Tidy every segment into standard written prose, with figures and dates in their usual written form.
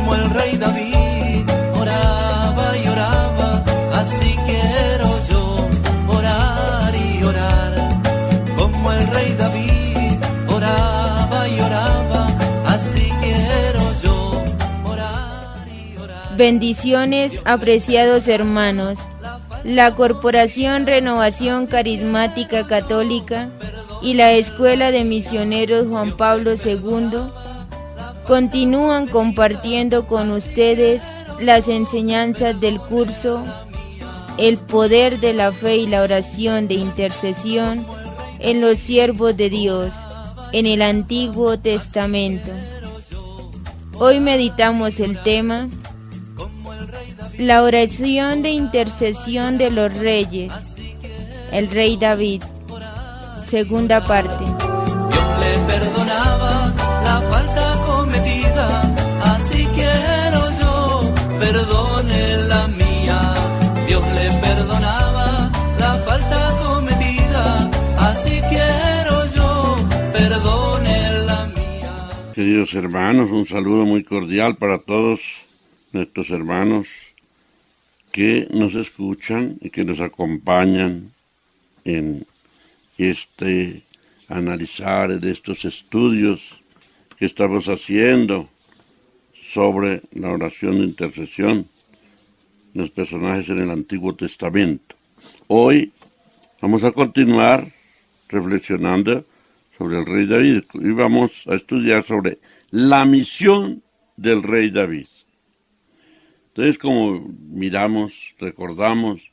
como el rey David, oraba y oraba, así quiero yo orar y orar, como el rey David, oraba y oraba, así quiero yo orar y orar. Bendiciones, apreciados hermanos. La Corporación Renovación Carismática Católica y la Escuela de Misioneros Juan Pablo II continúan compartiendo con ustedes las enseñanzas del curso El poder de la fe y la oración de intercesión en los siervos de Dios en el Antiguo Testamento. Hoy meditamos el tema la oración de intercesión de los reyes, el rey David, segunda parte. Dios le perdonaba la falta cometida, así quiero yo, perdone la mía. Dios le perdonaba la falta cometida, así quiero yo, perdone la mía. Queridos hermanos, un saludo muy cordial para todos nuestros hermanos que nos escuchan y que nos acompañan en analizar de estos estudios que estamos haciendo sobre la oración de intercesión, los personajes en el Antiguo Testamento. Hoy vamos a continuar reflexionando sobre el rey David y vamos a estudiar sobre la misión del rey David. Entonces, como miramos, recordamos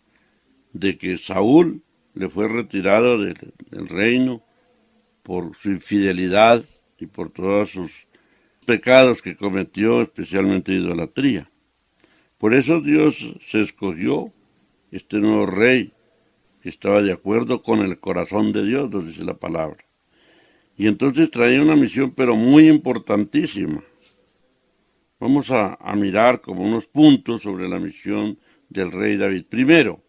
de que Saúl le fue retirado del reino por su infidelidad y por todos sus pecados que cometió, especialmente idolatría. Por eso Dios se escogió este nuevo rey que estaba de acuerdo con el corazón de Dios, nos dice la palabra. Y entonces traía una misión, pero muy importantísima. Vamos a mirar como unos puntos sobre la misión del rey David. Primero,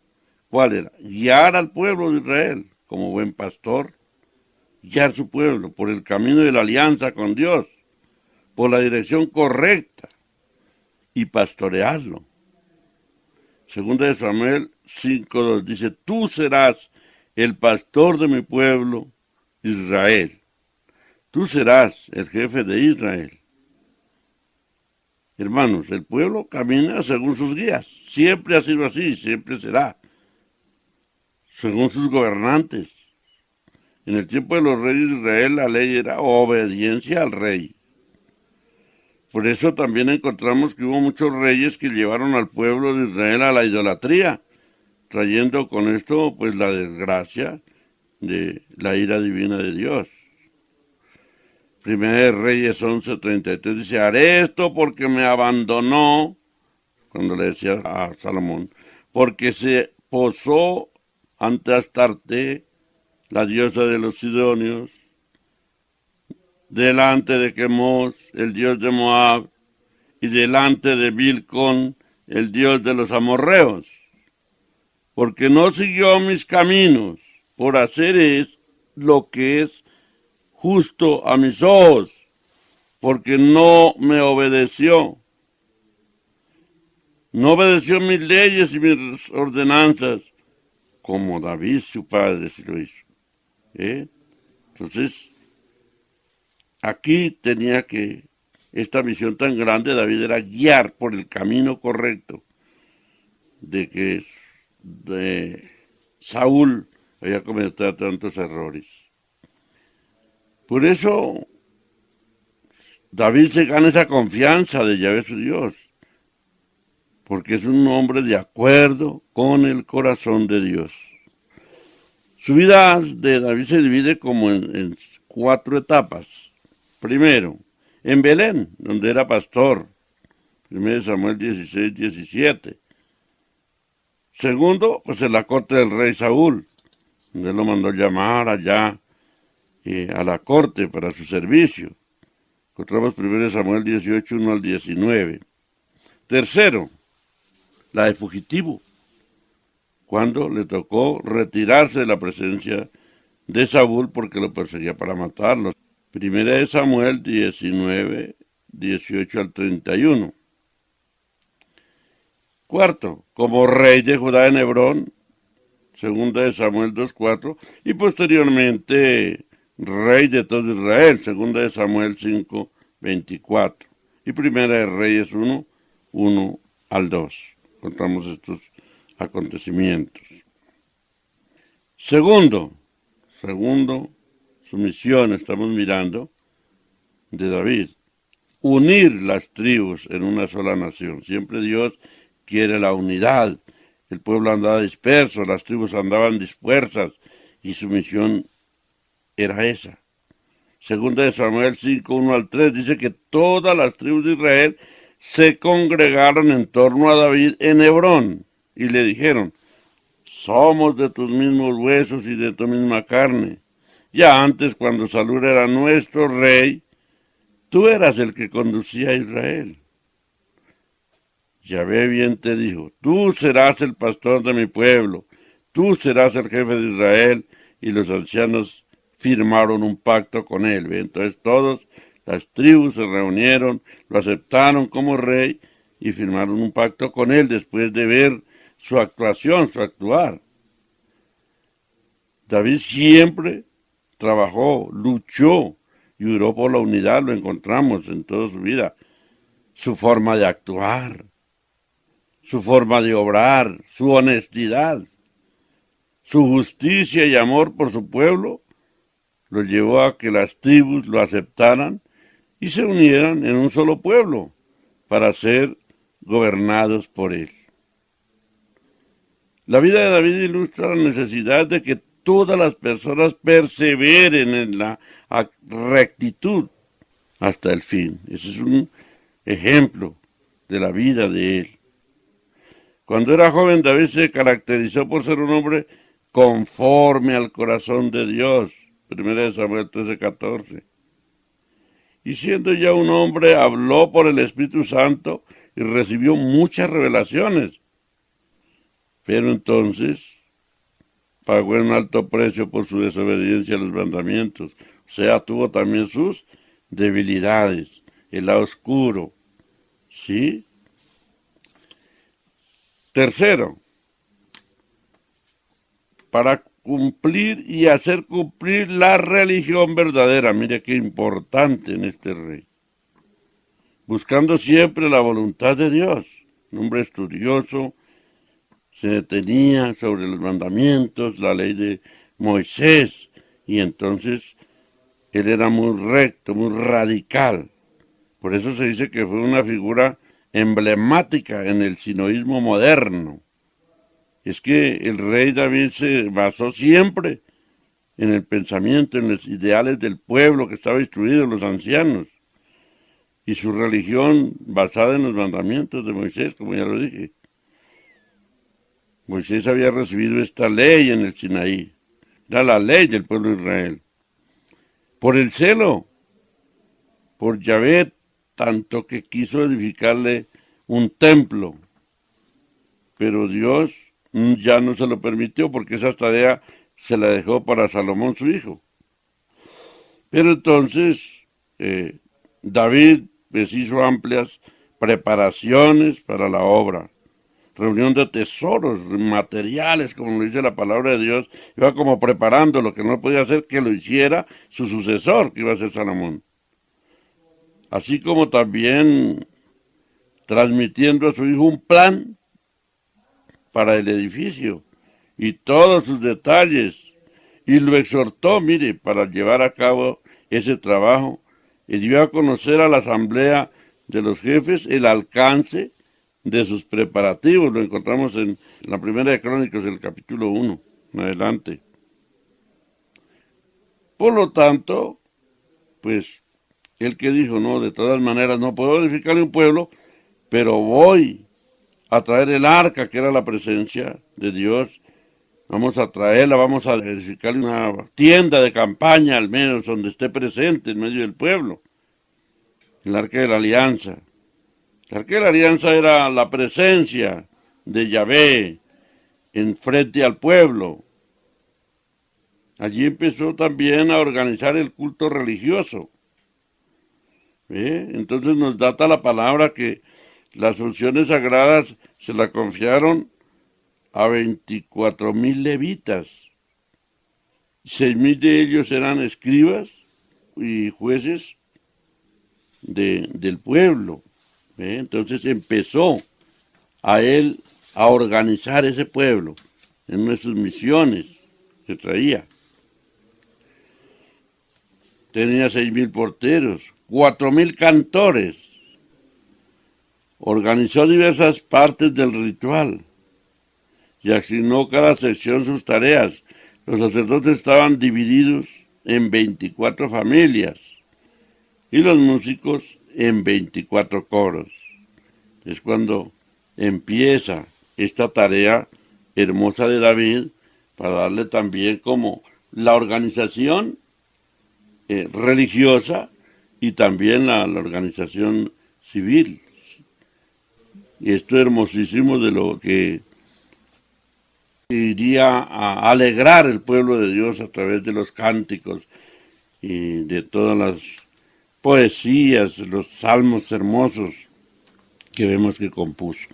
¿cuál era? Guiar al pueblo de Israel como buen pastor, guiar su pueblo por el camino de la alianza con Dios, por la dirección correcta y pastorearlo. Segunda de Samuel 5:2 dice, tú serás el pastor de mi pueblo Israel. Tú serás el jefe de Israel. Hermanos, el pueblo camina según sus guías. Siempre ha sido así, siempre será. Según sus gobernantes. En el tiempo de los reyes de Israel, la ley era obediencia al rey. Por eso también encontramos que hubo muchos reyes que llevaron al pueblo de Israel a la idolatría, trayendo con esto pues la desgracia de la ira divina de Dios. Primera de Reyes 11:33 dice, haré esto porque me abandonó, cuando le decía a Salomón, porque se posó ante Astarte, la diosa de los sidonios, delante de Quemos, el dios de Moab, y delante de Bilcón, el dios de los amorreos, porque no siguió mis caminos, por hacer lo que es justo a mis ojos, porque no me obedeció. No obedeció mis leyes y mis ordenanzas, como David su padre sí lo hizo. Entonces, aquí tenía que, esta misión tan grande, David era guiar por el camino correcto de que Saúl había cometido tantos errores. Por eso David se gana esa confianza de Yahvé su Dios, porque es un hombre de acuerdo con el corazón de Dios. Su vida de David se divide como en 4 etapas. Primero, en Belén, donde era pastor, 1 Samuel 16:17. Segundo, pues en la corte del rey Saúl, donde él lo mandó llamar allá a la corte para su servicio. Encontramos 1 Samuel 18:1-19. Tercero, la de fugitivo, cuando le tocó retirarse de la presencia de Saúl porque lo perseguía para matarlo. 1 Samuel 19:18-31. Cuarto, como rey de Judá en Hebrón, segunda de Samuel 2:4, y posteriormente rey de todo Israel, segunda de Samuel 5:24, y primera de Reyes 1:1 al 2. Encontramos estos acontecimientos. Segundo, su misión, estamos mirando, de David, unir las tribus en una sola nación. Siempre Dios quiere la unidad. El pueblo andaba disperso, las tribus andaban dispersas, y su misión era esa. Segunda de Samuel 5:1 al 3 dice que todas las tribus de Israel se congregaron en torno a David en Hebrón y le dijeron: somos de tus mismos huesos y de tu misma carne. Ya antes, cuando Saúl era nuestro rey, tú eras el que conducía a Israel. Yahvé bien te dijo: tú serás el pastor de mi pueblo, tú serás el jefe de Israel. Y los ancianos firmaron un pacto con él. Entonces todas las tribus se reunieron, lo aceptaron como rey y firmaron un pacto con él después de ver su actuación, su actuar. David siempre trabajó, luchó y oró por la unidad. Lo encontramos en toda su vida. Su forma de actuar, su forma de obrar, su honestidad, su justicia y amor por su pueblo lo llevó a que las tribus lo aceptaran y se unieran en un solo pueblo para ser gobernados por él. La vida de David ilustra la necesidad de que todas las personas perseveren en la rectitud hasta el fin. Ese es un ejemplo de la vida de él. Cuando era joven, David se caracterizó por ser un hombre conforme al corazón de Dios. Primera de Samuel 13:14. Y siendo ya un hombre, habló por el Espíritu Santo y recibió muchas revelaciones. Pero entonces pagó un alto precio por su desobediencia a los mandamientos. O sea, tuvo también sus debilidades, el lado oscuro. ¿Sí? Tercero, para cumplir y hacer cumplir la religión verdadera. Mire qué importante en este rey. Buscando siempre la voluntad de Dios. Un hombre estudioso, se detenía sobre los mandamientos, la ley de Moisés, y entonces él era muy recto, muy radical. Por eso se dice que fue una figura emblemática en el sinoísmo moderno. Es que el rey David se basó siempre en el pensamiento, en los ideales del pueblo que estaba instruido, los ancianos, y su religión basada en los mandamientos de Moisés, como ya lo dije. Moisés había recibido esta ley en el Sinaí, era la ley del pueblo de Israel. Por el celo, por Yahvé, tanto que quiso edificarle un templo, pero Dios ya no se lo permitió porque esa tarea se la dejó para Salomón su hijo. Pero entonces David pues hizo amplias preparaciones para la obra, reunión de tesoros materiales, como lo dice la palabra de Dios. Iba como preparando lo que no podía hacer, que lo hiciera su sucesor, que iba a ser Salomón. Así como también transmitiendo a su hijo un plan para el edificio y todos sus detalles, y lo exhortó, mire, para llevar a cabo ese trabajo, y dio a conocer a la asamblea de los jefes el alcance de sus preparativos. Lo encontramos en la primera de Crónicas, el capítulo 1, en adelante. Por lo tanto, pues, él que dijo, no, de todas maneras, no puedo edificarle un pueblo, pero voy a traer el arca, que era la presencia de Dios. Vamos a traerla, vamos a edificarle una tienda de campaña, al menos, donde esté presente en medio del pueblo. El arca de la alianza. El arca de la alianza era la presencia de Yahvé en frente al pueblo. Allí empezó también a organizar el culto religioso. Entonces nos data la palabra que Las funciones sagradas se la confiaron a 24,000 levitas. 6,000 de ellos eran escribas y jueces del pueblo. Entonces empezó a él a organizar ese pueblo en una de sus misiones que traía. Tenía 6,000 porteros, 4,000 cantores. Organizó diversas partes del ritual y asignó cada sección sus tareas. Los sacerdotes estaban divididos en 24 familias y los músicos en 24 coros. Es cuando empieza esta tarea hermosa de David para darle también como la organización religiosa y también la organización civil. Y esto es hermosísimo de lo que iría a alegrar el pueblo de Dios a través de los cánticos y de todas las poesías, los salmos hermosos que vemos que compuso.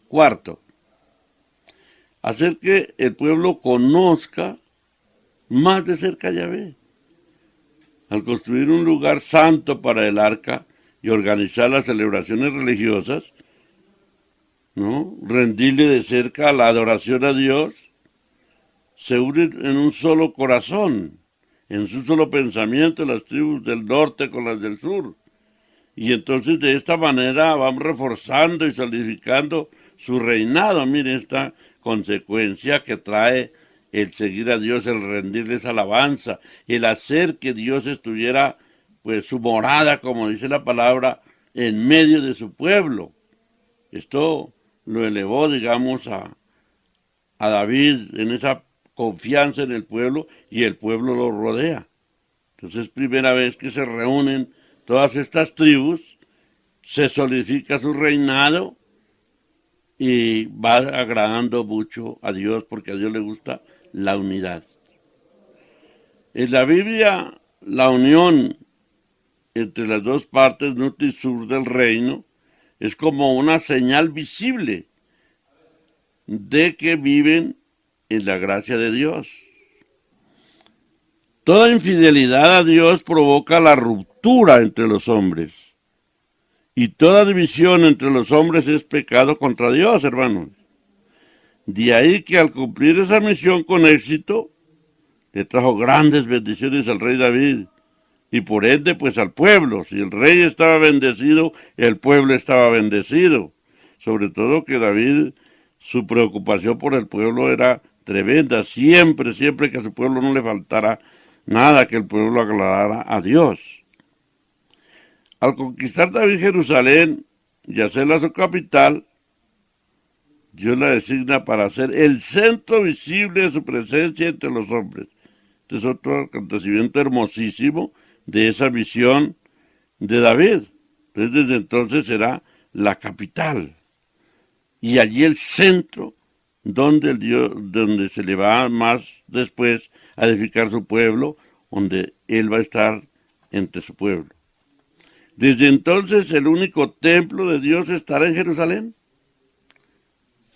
Cuarto, hacer que el pueblo conozca más de cerca a Yahvé. Al construir un lugar santo para el arca y organizar las celebraciones religiosas, ¿no? Rendirle de cerca la adoración a Dios, se unen en un solo corazón, en un solo pensamiento, las tribus del norte con las del sur. Y entonces de esta manera van reforzando y solidificando su reinado. Mire esta consecuencia que trae el seguir a Dios, el rendirles alabanza, el hacer que Dios estuviera, pues, su morada, como dice la palabra, en medio de su pueblo. Esto lo elevó, digamos, a David en esa confianza en el pueblo, y el pueblo lo rodea. Entonces es primera vez que se reúnen todas estas tribus, se solidifica su reinado y va agradando mucho a Dios, porque a Dios le gusta la unidad. En la Biblia, la unión entre las dos partes norte y sur del reino es como una señal visible de que viven en la gracia de Dios. Toda infidelidad a Dios provoca la ruptura entre los hombres. Y toda división entre los hombres es pecado contra Dios, hermanos. De ahí que al cumplir esa misión con éxito, le trajo grandes bendiciones al rey David, y por ende pues al pueblo. Si el rey estaba bendecido, el pueblo estaba bendecido. Sobre todo que David, su preocupación por el pueblo era tremenda. Siempre que a su pueblo no le faltara nada, que el pueblo agradara a Dios. Al conquistar David Jerusalén y hacerla su capital, Dios la designa para ser el centro visible de su presencia entre los hombres. Este es otro acontecimiento hermosísimo de esa visión de David. Entonces, desde entonces será la capital. Y allí el centro donde se le va más después a edificar su pueblo, donde él va a estar entre su pueblo. Desde entonces el único templo de Dios estará en Jerusalén.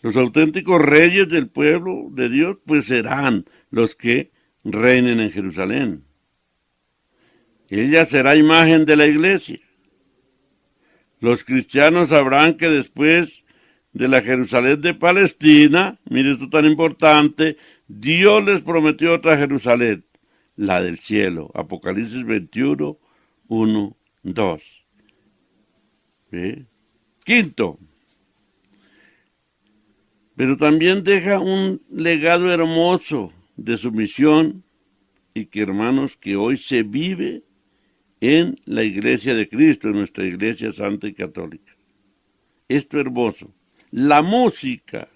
Los auténticos reyes del pueblo de Dios pues serán los que reinen en Jerusalén. Ella será imagen de la iglesia. Los cristianos sabrán que después de la Jerusalén de Palestina, mire esto tan importante, Dios les prometió otra Jerusalén, la del cielo. Apocalipsis 21, 1, 2. Quinto, pero también deja un legado hermoso de su misión, y que, hermanos, que hoy se vive en la iglesia de Cristo, en nuestra iglesia santa y católica. Esto hermoso, la música,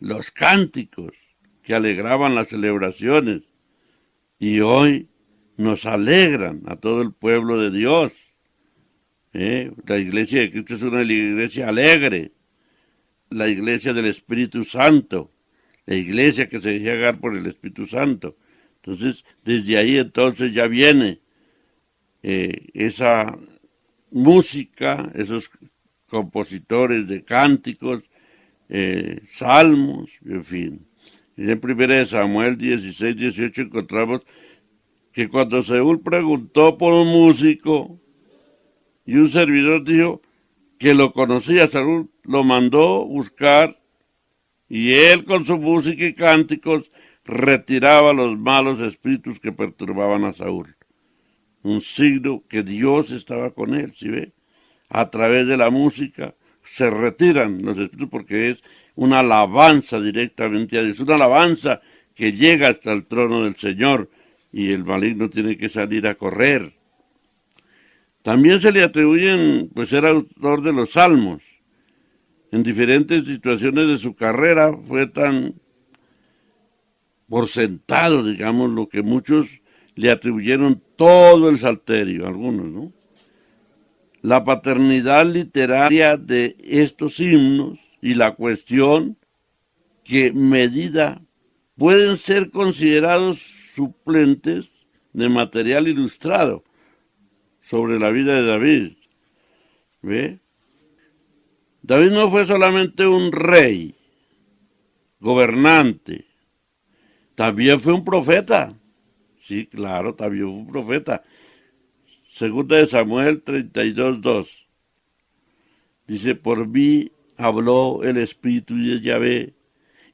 los cánticos que alegraban las celebraciones, y hoy nos alegran a todo el pueblo de Dios. La iglesia de Cristo es una iglesia alegre, la iglesia del Espíritu Santo, la iglesia que se deja guiar por el Espíritu Santo. Entonces, desde ahí entonces ya viene esa música, esos compositores de cánticos, salmos, en fin. Y en 1 Samuel 16, 18 encontramos que cuando Saúl preguntó por un músico y un servidor dijo que lo conocía, Saúl lo mandó buscar y él con su música y cánticos retiraba los malos espíritus que perturbaban a Saúl. Un signo que Dios estaba con él, ¿sí ve? A través de la música se retiran los espíritus porque es una alabanza directamente a Dios, una alabanza que llega hasta el trono del Señor y el maligno tiene que salir a correr. También se le atribuyen, pues ser autor de los salmos. En diferentes situaciones de su carrera fue tan por sentado, digamos, lo que muchos le atribuyeron todo el salterio, algunos, ¿no? La paternidad literaria de estos himnos y la cuestión que medida pueden ser considerados suplentes de material ilustrado sobre la vida de David. ¿Ve? David no fue solamente un rey, gobernante, también fue un profeta. Sí, claro, también fue un profeta. Segunda de Samuel 32:2. Dice, por mí habló el Espíritu de Yahvé,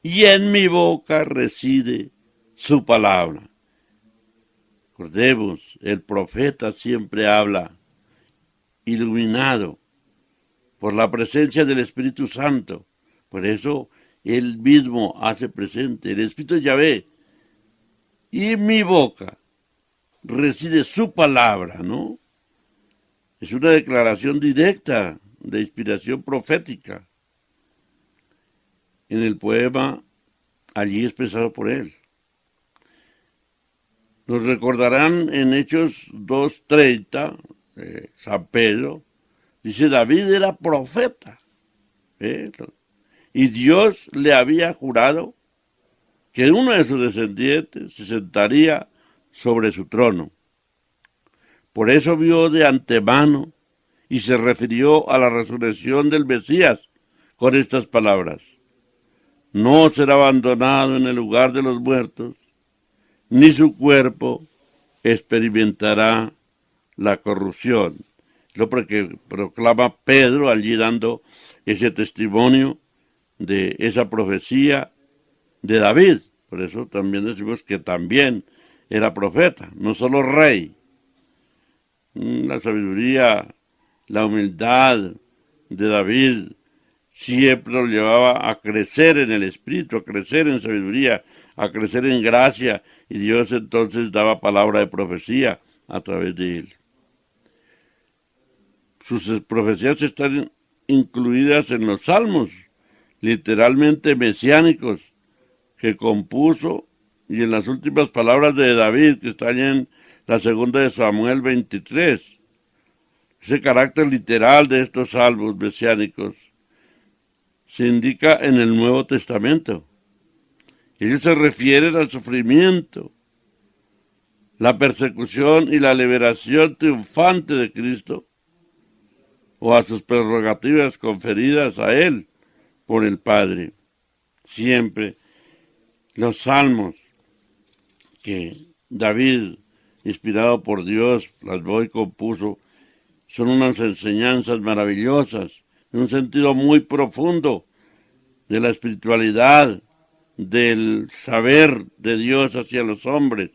y en mi boca reside su palabra. Recordemos, el profeta siempre habla iluminado por la presencia del Espíritu Santo. Por eso él mismo hace presente el Espíritu de Yahvé. Y en mi boca reside su palabra, ¿no? Es una declaración directa de inspiración profética en el poema allí expresado por él. Nos recordarán en Hechos 2:30, San Pedro, dice, David era profeta, y Dios le había jurado que uno de sus descendientes se sentaría sobre su trono. Por eso vio de antemano y se refirió a la resurrección del Mesías con estas palabras. No será abandonado en el lugar de los muertos, ni su cuerpo experimentará la corrupción. Es lo que proclama Pedro allí dando ese testimonio de esa profecía de David. Por eso también decimos que también era profeta, no solo rey. La sabiduría, la humildad de David siempre lo llevaba a crecer en el espíritu, a crecer en sabiduría, a crecer en gracia, y Dios entonces daba palabra de profecía a través de él. Sus profecías están incluidas en los salmos, literalmente mesiánicos, que compuso, y en las últimas palabras de David, que están en la segunda de Samuel 23. Ese carácter literal de estos salmos mesiánicos se indica en el Nuevo Testamento. Ellos se refieren al sufrimiento, la persecución y la liberación triunfante de Cristo, o a sus prerrogativas conferidas a Él por el Padre. Siempre los salmos que David, inspirado por Dios, plasmó y compuso, son unas enseñanzas maravillosas, en un sentido muy profundo de la espiritualidad, del saber de Dios hacia los hombres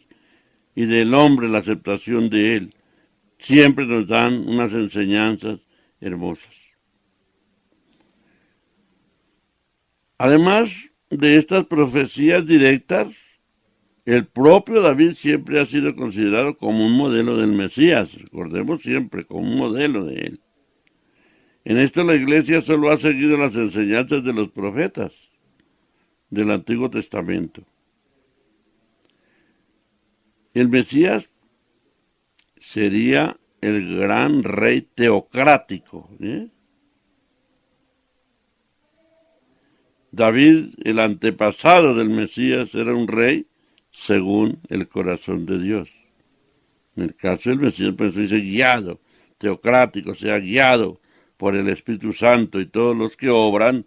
y del hombre la aceptación de Él. Siempre nos dan unas enseñanzas hermosas. Además de estas profecías directas, el propio David siempre ha sido considerado como un modelo del Mesías, recordemos siempre, como un modelo de él. En esto la Iglesia solo ha seguido las enseñanzas de los profetas del Antiguo Testamento. El Mesías sería el gran rey teocrático, David, el antepasado del Mesías, era un rey según el corazón de Dios. En el caso del Mesías, pues dice guiado, teocrático, o sea, guiado por el Espíritu Santo, y todos los que obran,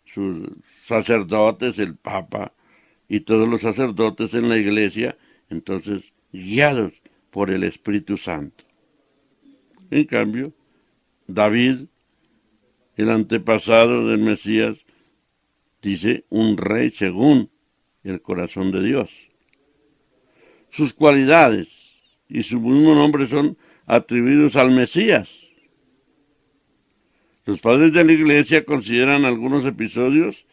sus sacerdotes, el Papa y todos los sacerdotes en la iglesia, entonces guiados por el Espíritu Santo. En cambio, David, el antepasado del Mesías, dice un rey según el corazón de Dios. Sus cualidades y su mismo nombre son atribuidos al Mesías. Los padres de la iglesia consideran algunos episodios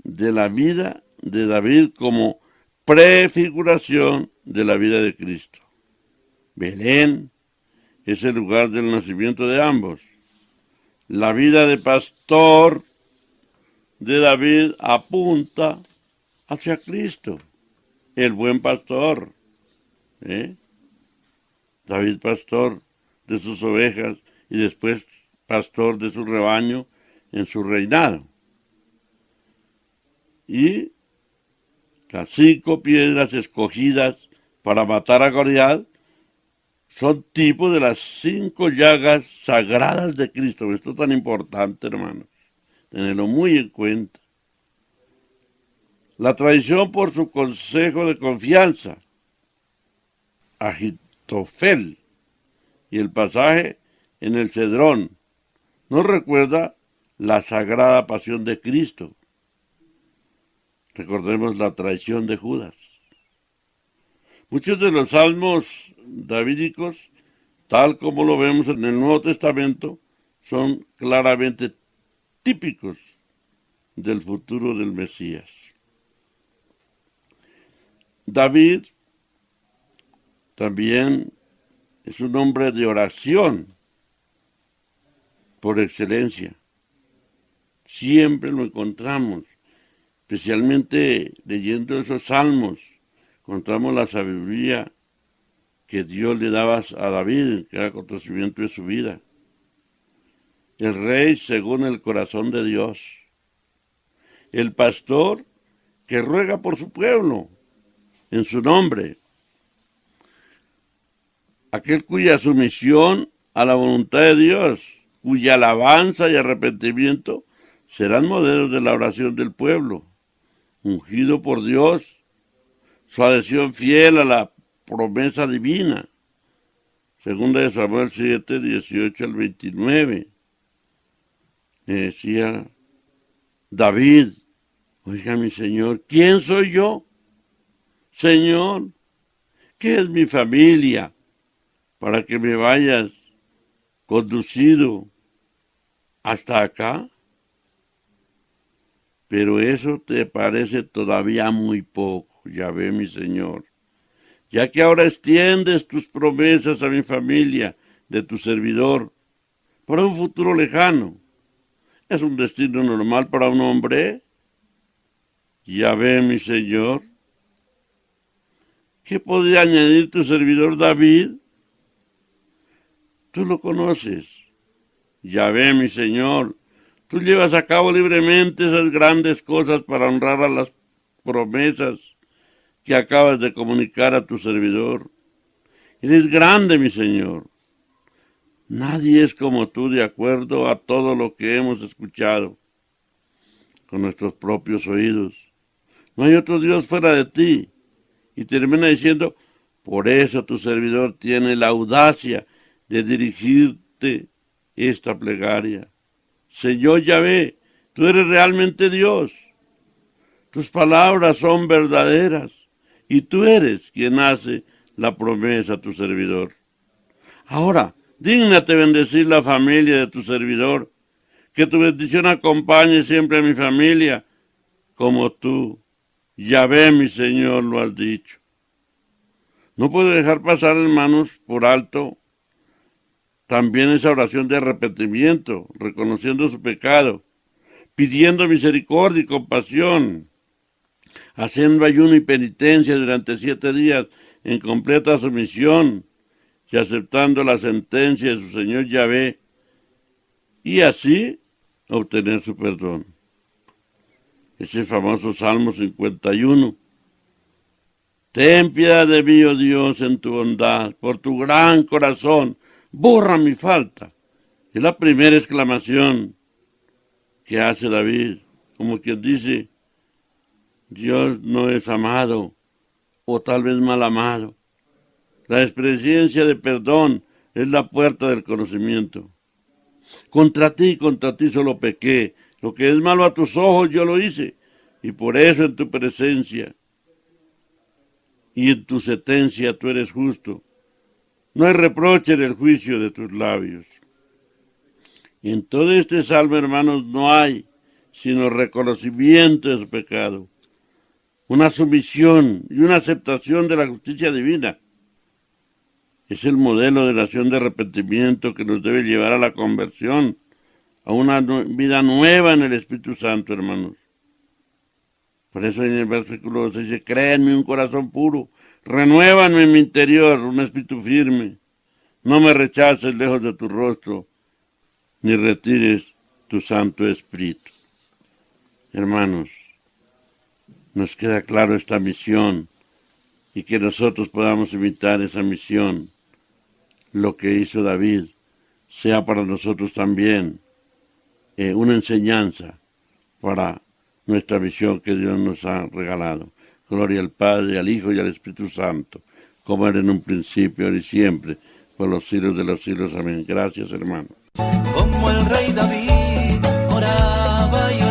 de la vida de David como prefiguración de la vida de Cristo. Belén es el lugar del nacimiento de ambos. La vida de pastor de David apunta hacia Cristo, el buen pastor. David pastor de sus ovejas y después pastor de su rebaño en su reinado. Y las 5 piedras escogidas para matar a Goliat son tipo de las 5 llagas sagradas de Cristo. Esto es tan importante, hermanos. Tenedlo muy en cuenta. La tradición por su consejo de confianza, Ahitofel, y el pasaje en el Cedrón, nos recuerda la sagrada pasión de Cristo. Recordemos la traición de Judas. Muchos de los salmos davídicos, tal como lo vemos en el Nuevo Testamento, son claramente típicos del futuro del Mesías. David también es un hombre de oración por excelencia. Siempre lo encontramos, especialmente leyendo esos salmos, encontramos la sabiduría que Dios le daba a David en cada acontecimiento de su vida. El rey según el corazón de Dios. El pastor que ruega por su pueblo en su nombre. Aquel cuya sumisión a la voluntad de Dios, cuya alabanza y arrepentimiento serán modelos de la oración del pueblo. Ungido por Dios, su adhesión fiel a la promesa divina. Segunda de Samuel 7, 18 al 29. Me decía David, oiga mi Señor, ¿quién soy yo? Señor, ¿qué es mi familia para que me vayas conducido hasta acá? Pero eso te parece todavía muy poco, Yahvé mi Señor, ya que ahora extiendes tus promesas a mi familia, de tu servidor, para un futuro lejano. ¿Es un destino normal para un hombre? Yahvé mi Señor. ¿Qué podría añadir tu servidor David? Tú lo conoces. Yahvé mi Señor. Tú llevas a cabo libremente esas grandes cosas para honrar a las promesas que acabas de comunicar a tu servidor. Eres grande, mi Señor. Nadie es como tú, de acuerdo a todo lo que hemos escuchado con nuestros propios oídos. No hay otro Dios fuera de ti. Y termina diciendo, por eso tu servidor tiene la audacia de dirigirte esta plegaria. Señor Yahvé, tú eres realmente Dios. Tus palabras son verdaderas y tú eres quien hace la promesa a tu servidor. Ahora, dígnate bendecir la familia de tu servidor, que tu bendición acompañe siempre a mi familia, como tú, Yahvé mi Señor, lo has dicho. No puedo dejar pasar, hermanos, por alto también esa oración de arrepentimiento, reconociendo su pecado, pidiendo misericordia y compasión, haciendo ayuno y penitencia durante 7 días en completa sumisión y aceptando la sentencia de su Señor Yahvé, y así obtener su perdón. Ese famoso Salmo 51. Ten piedad de mí, oh Dios, en tu bondad, por tu gran corazón, borra mi falta Es la primera exclamación que hace David, como quien dice, Dios no es amado, o tal vez mal amado. La experiencia de perdón es la puerta del conocimiento. Contra ti solo pequé. Lo que es malo a tus ojos yo lo hice, y por eso en tu presencia y en tu sentencia tú eres justo. No hay reproche en el juicio de tus labios. Y en todo este salmo, hermanos, no hay sino reconocimiento de su pecado, una sumisión y una aceptación de la justicia divina. Es el modelo de oración de arrepentimiento que nos debe llevar a la conversión, a una vida nueva en el Espíritu Santo, hermanos. Por eso en el versículo 12 dice, créanme un corazón puro, renuévanme en mi interior, un espíritu firme. No me rechaces lejos de tu rostro, ni retires tu Santo Espíritu. Hermanos, nos queda claro esta misión y que nosotros podamos imitar esa misión. Lo que hizo David sea para nosotros también una enseñanza para nuestra visión que Dios nos ha regalado. Gloria al Padre, al Hijo y al Espíritu Santo, como era en un principio, ahora y siempre, por los siglos de los siglos. Amén. Gracias, hermano. Como el rey David oraba y